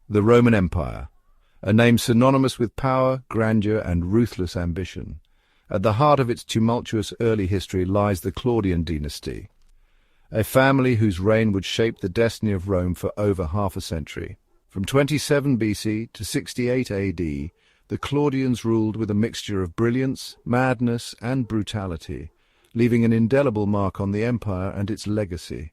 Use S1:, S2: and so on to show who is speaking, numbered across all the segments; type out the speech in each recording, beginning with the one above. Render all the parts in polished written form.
S1: The Roman Empire, a name synonymous with power, grandeur, and ruthless ambition. At the heart of its tumultuous early history lies the Claudian dynasty, a family whose reign would shape the destiny of Rome for over half a century. From 27 BC to 68 AD, the Claudians ruled with a mixture of brilliance, madness, and brutality, leaving an indelible mark on the empire and its legacy.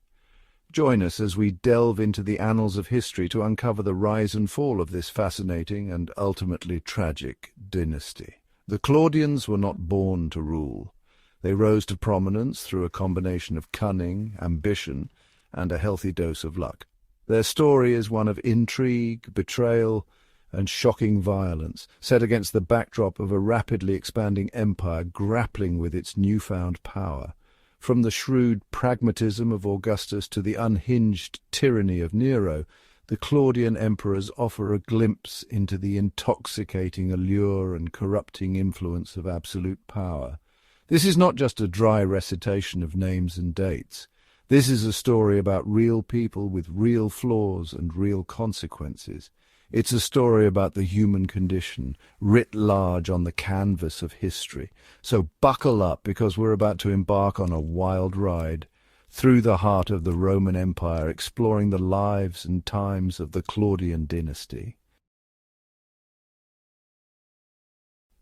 S1: Join us as we delve into the annals of history to uncover the rise and fall of this fascinating and ultimately tragic dynasty. The Claudians were not born to rule. They rose to prominence through a combination of cunning, ambition, and a healthy dose of luck. Their story is one of intrigue, betrayal, and shocking violence, set against the backdrop of a rapidly expanding empire grappling with its newfound power. From the shrewd pragmatism of Augustus to the unhinged tyranny of Nero, the Claudian emperors offer a glimpse into the intoxicating allure and corrupting influence of absolute power. This is not just a dry recitation of names and dates. This is a story about real people with real flaws and real consequences. It's a story about the human condition, writ large on the canvas of history. So buckle up, because we're about to embark on a wild ride through the heart of the Roman Empire, exploring the lives and times of the Claudian dynasty.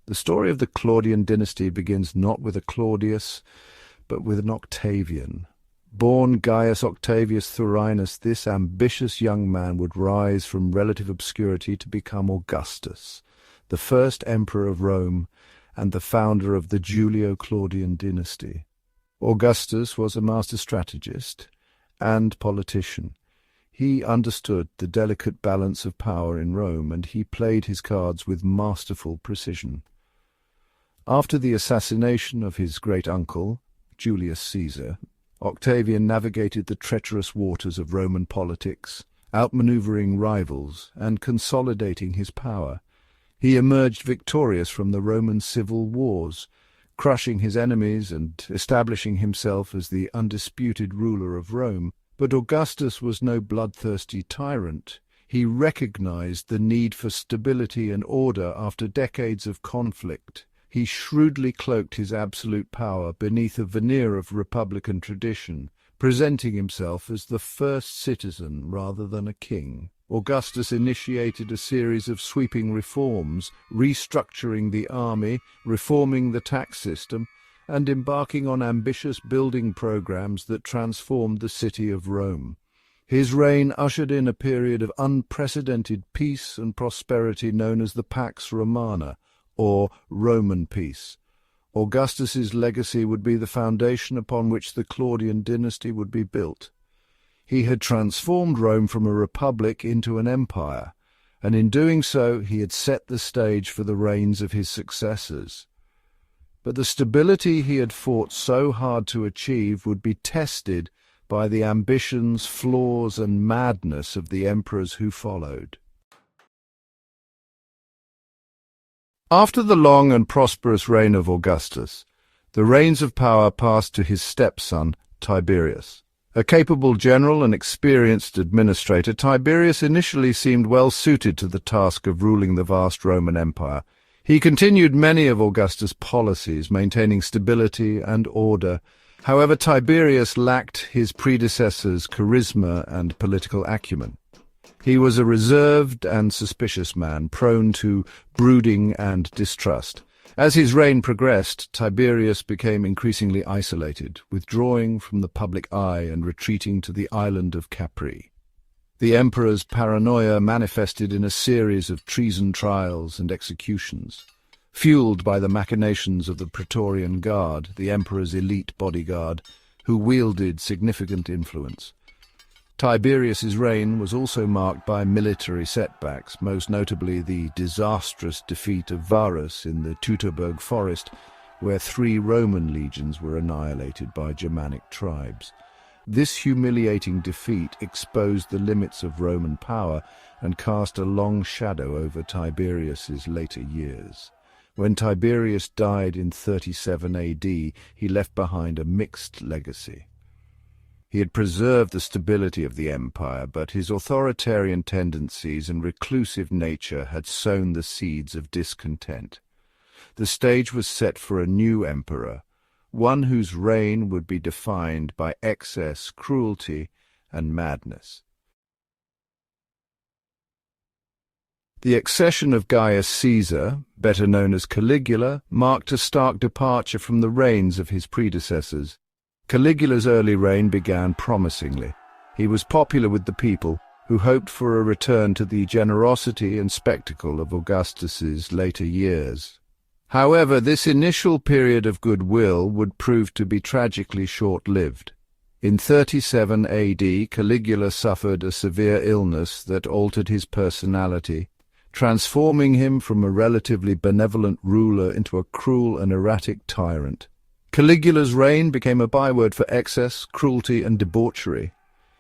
S1: The story of the Claudian dynasty begins not with a Claudius, but with an Octavian. Born Gaius Octavius Thurinus, this ambitious young man would rise from relative obscurity to become Augustus, the first emperor of Rome and the founder of the Julio-Claudian dynasty. Augustus was a master strategist and politician. He understood the delicate balance of power in Rome, and he played his cards with masterful precision. After the assassination of his great-uncle, Julius Caesar, Octavian navigated the treacherous waters of Roman politics, outmaneuvering rivals and consolidating his power. He emerged victorious from the Roman civil wars, crushing his enemies and establishing himself as the undisputed ruler of Rome. But Augustus was no bloodthirsty tyrant. He recognized the need for stability and order after decades of conflict. He shrewdly cloaked his absolute power beneath a veneer of republican tradition, presenting himself as the first citizen rather than a king. Augustus initiated a series of sweeping reforms, restructuring the army, reforming the tax system, and embarking on ambitious building programs that transformed the city of Rome. His reign ushered in a period of unprecedented peace and prosperity known as the Pax Romana, or Roman peace. Augustus's legacy would be the foundation upon which the Claudian dynasty would be built. He had transformed Rome from a republic into an empire, and in doing so he had set the stage for the reigns of his successors. But the stability he had fought so hard to achieve would be tested by the ambitions, flaws, and madness of the emperors who followed. After the long and prosperous reign of Augustus, the reins of power passed to his stepson, Tiberius. A capable general and experienced administrator, Tiberius initially seemed well suited to the task of ruling the vast Roman Empire. He continued many of Augustus' policies, maintaining stability and order. However, Tiberius lacked his predecessor's charisma and political acumen. He was a reserved and suspicious man, prone to brooding and distrust. As his reign progressed, Tiberius became increasingly isolated, withdrawing from the public eye and retreating to the island of Capri. The emperor's paranoia manifested in a series of treason trials and executions. Fueled by the machinations of the Praetorian Guard, the emperor's elite bodyguard, who wielded significant influence. Tiberius's reign was also marked by military setbacks, most notably the disastrous defeat of Varus in the Teutoburg forest, where 3 Roman legions were annihilated by Germanic tribes. This humiliating defeat exposed the limits of Roman power and cast a long shadow over Tiberius's later years. When Tiberius died in 37 AD, he left behind a mixed legacy. He had preserved the stability of the empire, but his authoritarian tendencies and reclusive nature had sown the seeds of discontent. The stage was set for a new emperor, one whose reign would be defined by excess, cruelty, and madness. The accession of Gaius Caesar, better known as Caligula, marked a stark departure from the reigns of his predecessors. Caligula's early reign began promisingly. He was popular with the people, who hoped for a return to the generosity and spectacle of Augustus's later years. However, this initial period of goodwill would prove to be tragically short-lived. In 37 AD, Caligula suffered a severe illness that altered his personality, transforming him from a relatively benevolent ruler into a cruel and erratic tyrant. Caligula's reign became a byword for excess, cruelty, and debauchery.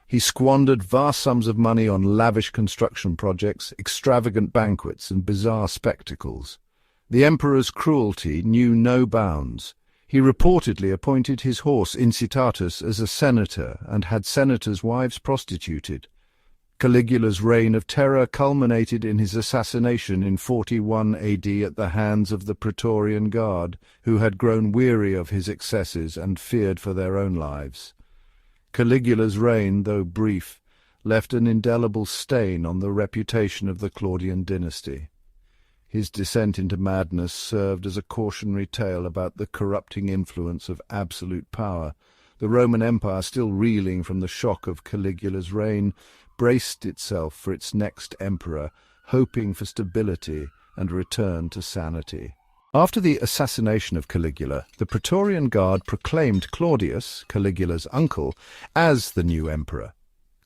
S1: He squandered vast sums of money on lavish construction projects, extravagant banquets, and bizarre spectacles. The emperor's cruelty knew no bounds. He reportedly appointed his horse Incitatus as a senator and had senators' wives prostituted. Caligula's reign of terror culminated in his assassination in 41 AD at the hands of the Praetorian Guard, who had grown weary of his excesses and feared for their own lives. Caligula's reign, though brief, left an indelible stain on the reputation of the Claudian dynasty. His descent into madness served as a cautionary tale about the corrupting influence of absolute power. The Roman Empire, still reeling from the shock of Caligula's reign, braced itself for its next emperor, hoping for stability and return to sanity. After the assassination of Caligula, the Praetorian Guard proclaimed Claudius, Caligula's uncle, as the new emperor.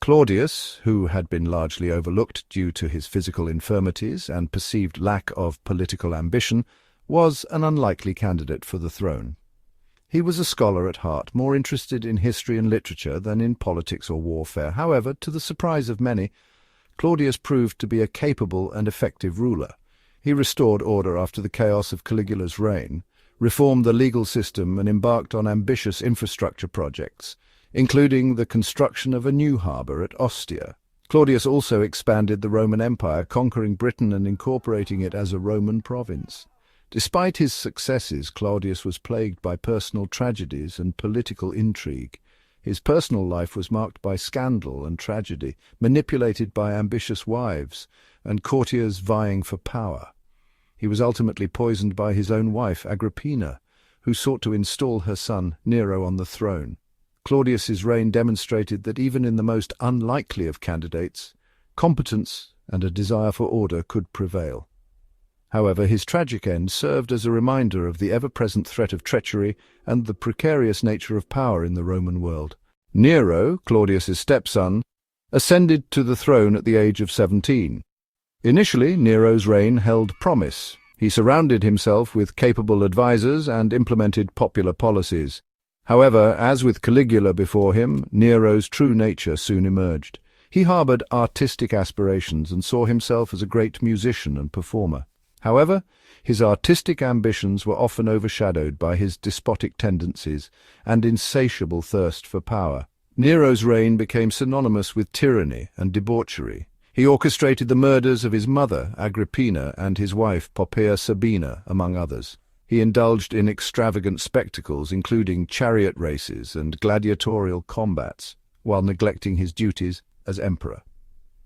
S1: Claudius, who had been largely overlooked due to his physical infirmities and perceived lack of political ambition, was an unlikely candidate for the throne. He was a scholar at heart, more interested in history and literature than in politics or warfare. However, to the surprise of many, Claudius proved to be a capable and effective ruler. He restored order after the chaos of Caligula's reign, reformed the legal system, and embarked on ambitious infrastructure projects, including the construction of a new harbour at Ostia. Claudius also expanded the Roman Empire, conquering Britain and incorporating it as a Roman province. Despite his successes, Claudius was plagued by personal tragedies and political intrigue. His personal life was marked by scandal and tragedy, manipulated by ambitious wives and courtiers vying for power. He was ultimately poisoned by his own wife, Agrippina, who sought to install her son Nero on the throne. Claudius's reign demonstrated that even in the most unlikely of candidates, competence and a desire for order could prevail. However, his tragic end served as a reminder of the ever-present threat of treachery and the precarious nature of power in the Roman world. Nero, Claudius's stepson, ascended to the throne at the age of 17. Initially, Nero's reign held promise. He surrounded himself with capable advisors and implemented popular policies. However, as with Caligula before him, Nero's true nature soon emerged. He harbored artistic aspirations and saw himself as a great musician and performer. However, his artistic ambitions were often overshadowed by his despotic tendencies and insatiable thirst for power. Nero's reign became synonymous with tyranny and debauchery. He orchestrated the murders of his mother, Agrippina, and his wife, Poppaea Sabina, among others. He indulged in extravagant spectacles, including chariot races and gladiatorial combats, while neglecting his duties as emperor.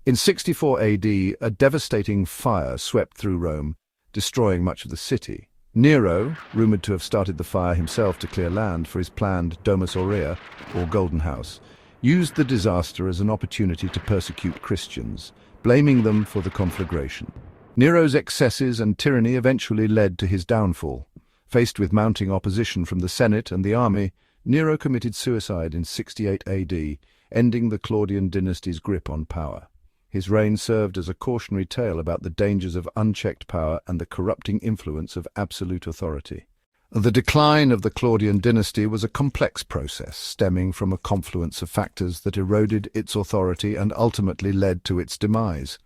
S1: In 64 AD, a devastating fire swept through Rome, destroying much of the city. Nero, rumored to have started the fire himself to clear land for his planned Domus Aurea, or Golden House, used the disaster as an opportunity to persecute Christians, blaming them for the conflagration. Nero's excesses and tyranny eventually led to his downfall. Faced with mounting opposition from the Senate and the army, Nero committed suicide in 68 AD, ending the Claudian dynasty's grip on power. His reign served as a cautionary tale about the dangers of unchecked power and the corrupting influence of absolute authority. The decline of the Claudian dynasty was a complex process, stemming from a confluence of factors that eroded its authority and ultimately led to its demise.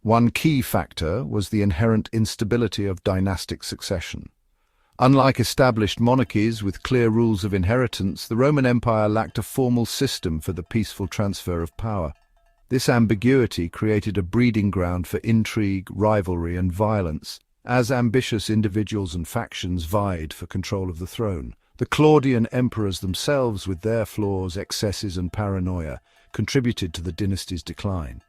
S1: One key factor was the inherent instability of dynastic succession. Unlike established monarchies with clear rules of inheritance, the Roman Empire lacked a formal system for the peaceful transfer of power. This ambiguity created a breeding ground for intrigue, rivalry, and violence, as ambitious individuals and factions vied for control of the throne. The Claudian emperors themselves, with their flaws, excesses, and paranoia, contributed to the dynasty's decline.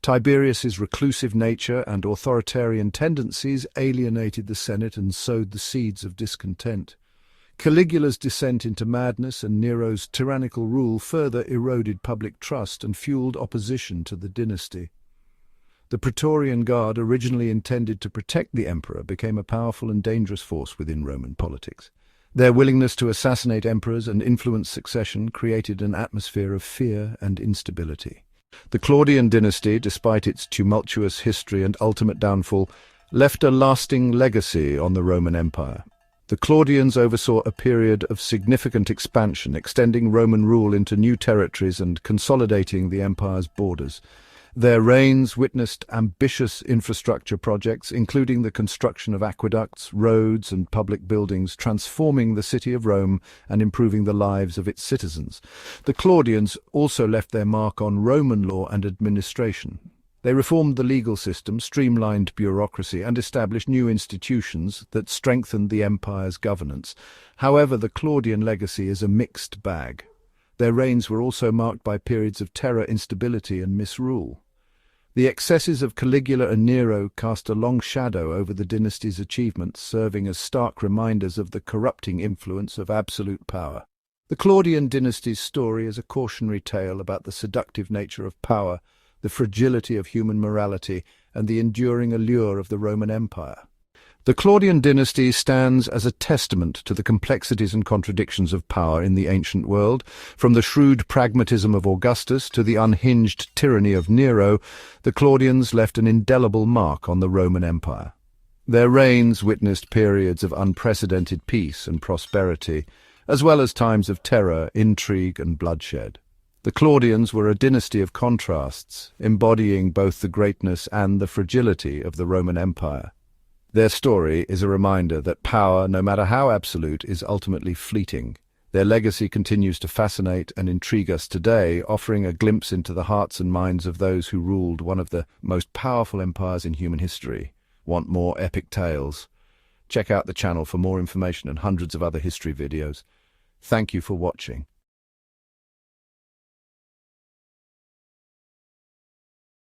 S1: Tiberius's reclusive nature and authoritarian tendencies alienated the Senate and sowed the seeds of discontent. Caligula's descent into madness and Nero's tyrannical rule further eroded public trust and fueled opposition to the dynasty. The Praetorian Guard, originally intended to protect the emperor, became a powerful and dangerous force within Roman politics. Their willingness to assassinate emperors and influence succession created an atmosphere of fear and instability. The Claudian dynasty, despite its tumultuous history and ultimate downfall, left a lasting legacy on the Roman Empire. The Claudians oversaw a period of significant expansion, extending Roman rule into new territories and consolidating the empire's borders. Their reigns witnessed ambitious infrastructure projects, including the construction of aqueducts, roads, and public buildings, transforming the city of Rome and improving the lives of its citizens. The Claudians also left their mark on Roman law and administration. They reformed the legal system, streamlined bureaucracy, and established new institutions that strengthened the empire's governance. However, the Claudian legacy is a mixed bag. Their reigns were also marked by periods of terror, instability, and misrule. The excesses of Caligula and Nero cast a long shadow over the dynasty's achievements, serving as stark reminders of the corrupting influence of absolute power. The Claudian dynasty's story is a cautionary tale about the seductive nature of power, the fragility of human morality, and the enduring allure of the Roman Empire. The Claudian dynasty stands as a testament to the complexities and contradictions of power in the ancient world. From the shrewd pragmatism of Augustus to the unhinged tyranny of Nero, the Claudians left an indelible mark on the Roman Empire. Their reigns witnessed periods of unprecedented peace and prosperity, as well as times of terror, intrigue, and bloodshed. The Claudians were a dynasty of contrasts, embodying both the greatness and the fragility of the Roman Empire. Their story is a reminder that power, no matter how absolute, is ultimately fleeting. Their legacy continues to fascinate and intrigue us today, offering a glimpse into the hearts and minds of those who ruled one of the most powerful empires in human history. Want more epic tales? Check out the channel for more information and hundreds of other history videos. Thank you for watching.